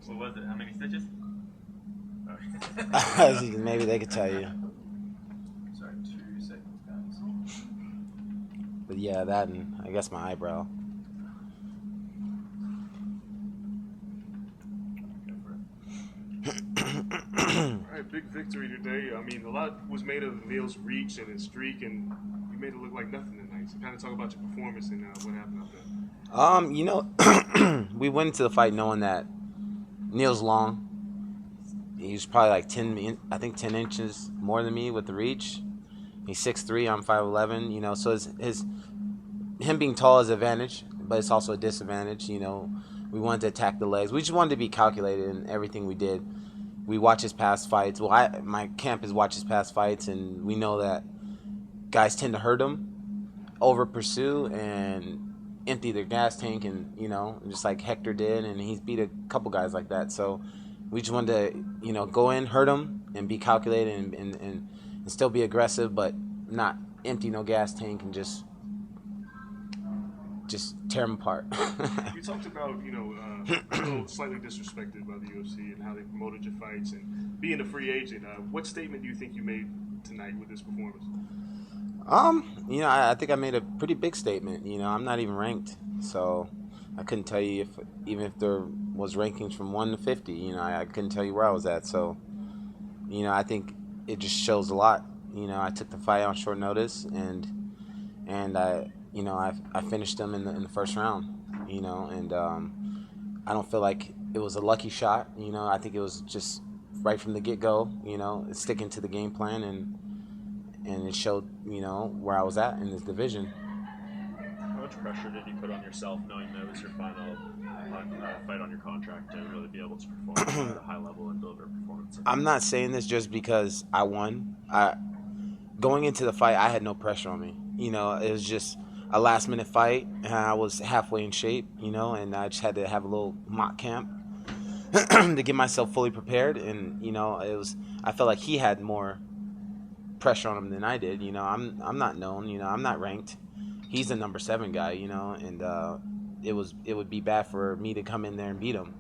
What was it? How many stitches? Maybe they could tell you. Sorry, 2 seconds, guys. But yeah, that and I guess my eyebrow. All right, big victory today. I mean, a lot was made of Neil's reach and his streak, and you made it look like nothing tonight. So kind of talk about your performance and what happened out there. We went into the fight knowing that Neil's long. He was probably like 10 inches more than me with the reach. He's 6'3", I'm 5'11", so him being tall is an advantage, but it's also a disadvantage, We wanted to attack the legs. We just wanted to be calculated in everything we did. We watch his past fights. Well, my camp is watch his past fights, and we know that guys tend to hurt him, over pursue, and empty their gas tank, and just like Hector did, and he's beat a couple guys like that. So we just wanted to go in, hurt him, and be calculated, and still be aggressive, but not empty no gas tank and just tear them apart. You talked about, slightly disrespected by the UFC and how they promoted your fights and being a free agent. What statement do you think you made tonight with this performance? I think I made a pretty big statement. I'm not even ranked, so I couldn't tell you if there was rankings from 1 to 50. I couldn't tell you where I was at. So, I think it just shows a lot. I took the fight on short notice, and I finished them in the first round. And I don't feel like it was a lucky shot. I think it was just right from the get-go. Sticking to the game plan, and it showed where I was at in this division. How much pressure did you put on yourself knowing that it was your final fight on your contract to really be able to perform at a high level and deliver a performance? I'm not saying this just because I won. Going into the fight, I had no pressure on me. It was just a last-minute fight, and I was halfway in shape, and I just had to have a little mock camp to get myself fully prepared. And I felt like he had more pressure on him than I did. I'm not known. I'm not ranked. He's the number 7 guy. And it would be bad for me to come in there and beat him.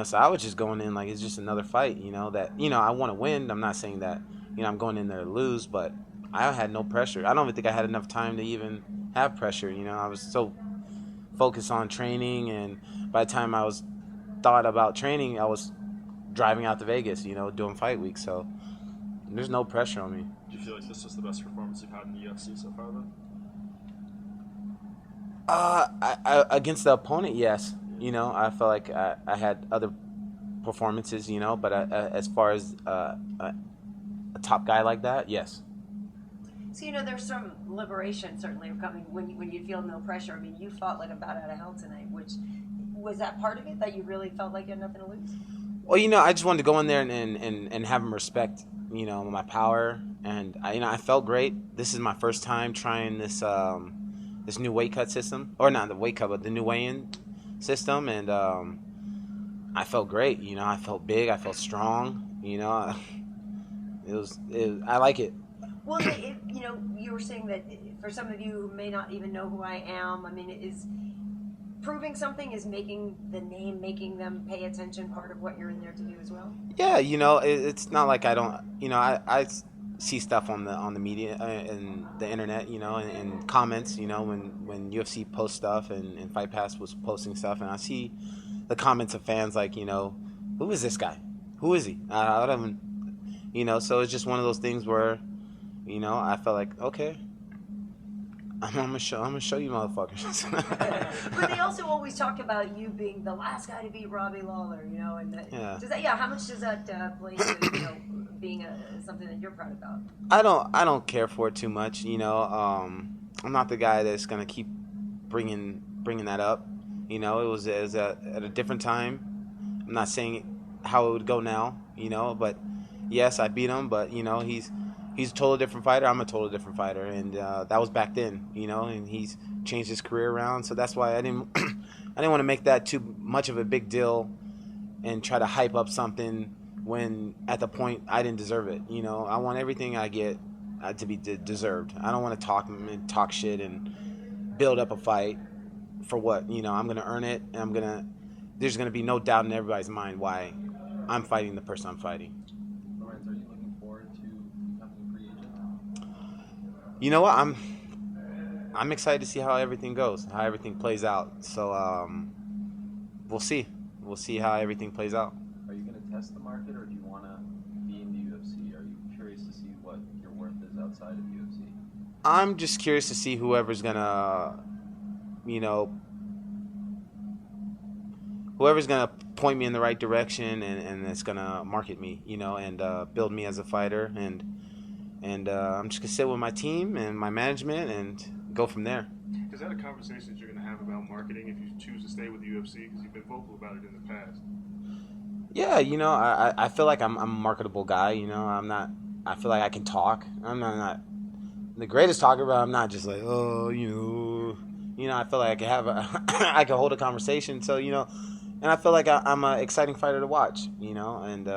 So I was just going in like it's just another fight. That I want to win. I'm not saying that I'm going in there to lose, but I had no pressure. I don't even think I had enough time to even have pressure. I was so focused on training, and by the time I was thought about training, I was driving out to Vegas, doing fight week. So there's no pressure on me. Do you feel like this was the best performance you've had in the UFC so far, then? I against the opponent, yes. I felt like I had other performances, but as far as a top guy like that, yes. So, there's some liberation certainly coming when you feel no pressure. I mean, you fought like a bat out of hell tonight, which was that part of it, that you really felt like you had nothing to lose? Well, I just wanted to go in there and have him respect, my power. And, I felt great. This is my first time trying this this new weight cut system. Or not the weight cut, but the new weigh-in system. And I felt great. I felt big. I felt strong. I like it. Well, you were saying that for some of you who may not even know who I am, I mean, is proving something, is making the name, making them pay attention part of what you're in there to do as well? Yeah, it's not like I don't, I see stuff on the media and the internet, and comments, when UFC posts stuff and Fight Pass was posting stuff, and I see the comments of fans like, who is this guy? Who is he? I don't even, so it's just one of those things where, I felt like, okay, I'm gonna show you motherfuckers. But they also always talk about you being the last guy to beat Robbie Lawler, and how much does that play to being something that you're proud about? I don't care for it too much. I'm not the guy that's gonna keep bringing that up. It was at a different time. I'm not saying how it would go now. But yes, I beat him. But he's a totally different fighter. I'm a totally different fighter, and that was back then, and he's changed his career around. So that's why I didn't want to make that too much of a big deal and try to hype up something when at the point I didn't deserve it. I want everything I get to be deserved. I don't want to talk shit and build up a fight for what, I'm going to earn it, and I'm going to there's going to be no doubt in everybody's mind why I'm fighting the person I'm fighting. Lorenz, are you looking forward to becoming a free agent? You know what? I'm excited to see how everything goes, how everything plays out. So we'll see. We'll see how everything plays out. Are you going to test the market, or do you want to be in the UFC? Are you curious to see what your worth is outside of the UFC? I'm just curious to see whoever's gonna point me in the right direction and it's gonna market me, and build me as a fighter, and I'm just gonna sit with my team and my management and go from there. Is that a conversation that you're going to have about marketing if you choose to stay with the UFC? Because you've been vocal about it in the past. Yeah, I feel like I'm a marketable guy. I feel like I can talk. I'm not the greatest talker, but I'm not just like, I feel like I can I can hold a conversation. So, and I feel like I'm an exciting fighter to watch, and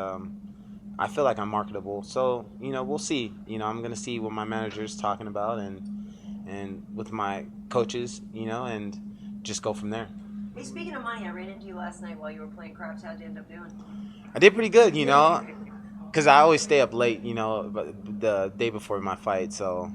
I feel like I'm marketable. So, we'll see. I'm going to see what my manager's talking about and with my coaches, and just go from there. Hey, speaking of money, I ran into you last night while you were playing craps. How'd you end up doing? I did pretty good, because I always stay up late, the day before my fight. So,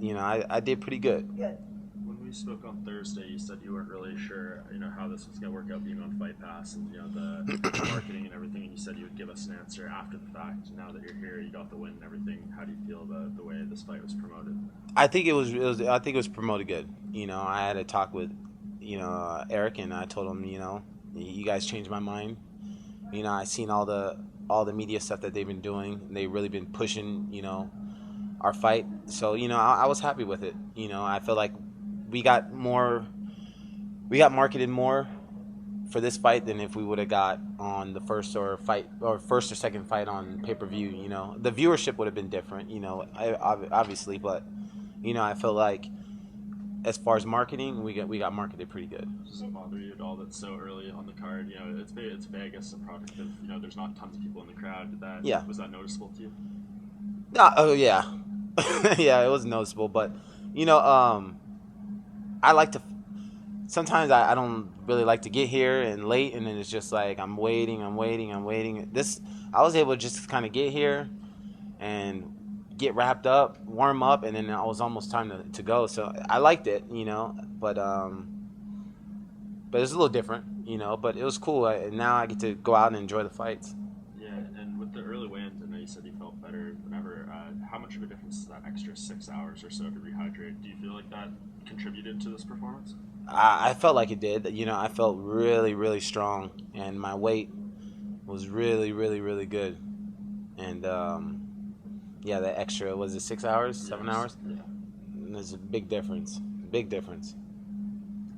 I did pretty good. Good. When we spoke on Thursday, you said you weren't really sure, how this was going to work out being on Fight Pass and, the marketing and everything, and you said you would give us an answer after the fact. Now that you're here, you got the win and everything. How do you feel about the way this fight was promoted? I think it was promoted good. I had a talk with, Eric, and I told him, you guys changed my mind. I seen all the media stuff that they've been doing. They've really been pushing, our fight. So, I was happy with it. I feel like we got marketed more for this fight than if we would have got on the first or second fight on pay-per-view. The viewership would have been different, obviously, but I feel like as far as marketing, we got marketed pretty good. Does it bother you at all that so early on the card, it's Vegas, a product of, there's not tons of people in the crowd. Was that noticeable to you? Oh yeah. Yeah, it was noticeable, but I like to. Sometimes I don't really like to get here and late, and then it's just like I'm waiting. This I was able to just kind of get here and get wrapped up, warm up, and then it was almost time to go. So I liked it, but it's a little different, But it was cool. Now I get to go out and enjoy the fights. Yeah, and with the early wins, I know you said you felt better whenever. How much of a difference is that extra 6 hours or so to rehydrate? Do you feel like that contributed to this performance? I felt like it did. I felt really, really strong, and my weight was really, really, really good. And that extra, was it 6 hours, 7 hours? Yeah. There's a big difference. Big difference.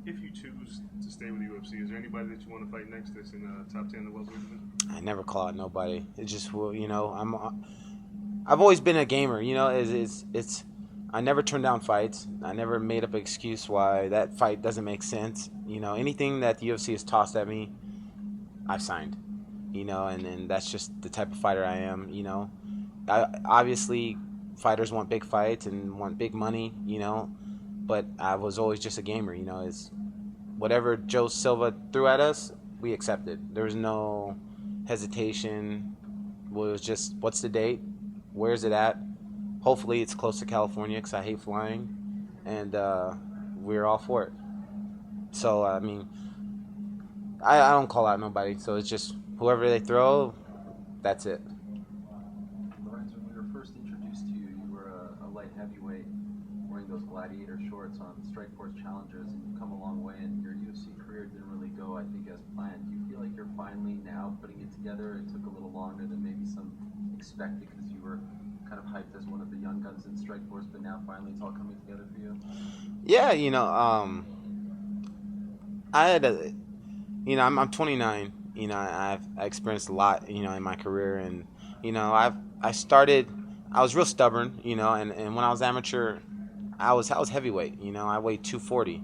If you choose to stay with the UFC, is there anybody that you want to fight next that's in the top 10 of the welterweight division? I never call out nobody. It's just, I've always been a gamer. It's I never turn down fights. I never made up an excuse why that fight doesn't make sense. Anything that the UFC has tossed at me, I've signed. And that's just the type of fighter I am. Obviously, fighters want big fights and want big money. But I was always just a gamer. It's whatever Joe Silva threw at us, we accepted. There was no hesitation. It was just, what's the date? Where's it at? Hopefully it's close to California because I hate flying, and we're all for it. So, I don't call out nobody, so it's just whoever they throw, that's it. Lorenz, when we were first introduced to you, you were a light heavyweight wearing those gladiator shorts on Strikeforce Challengers, and you've come a long way, and your UFC career didn't really go, I think, as planned. Do you feel like you're finally now putting it together? It took a little longer than maybe some expected because you were kind of hyped as one of the young guns in Strikeforce, but now finally it's all coming together for you? Yeah, I had I'm 29. I experienced a lot, in my career, and I was real stubborn, and when I was amateur, I was heavyweight. I weighed 240.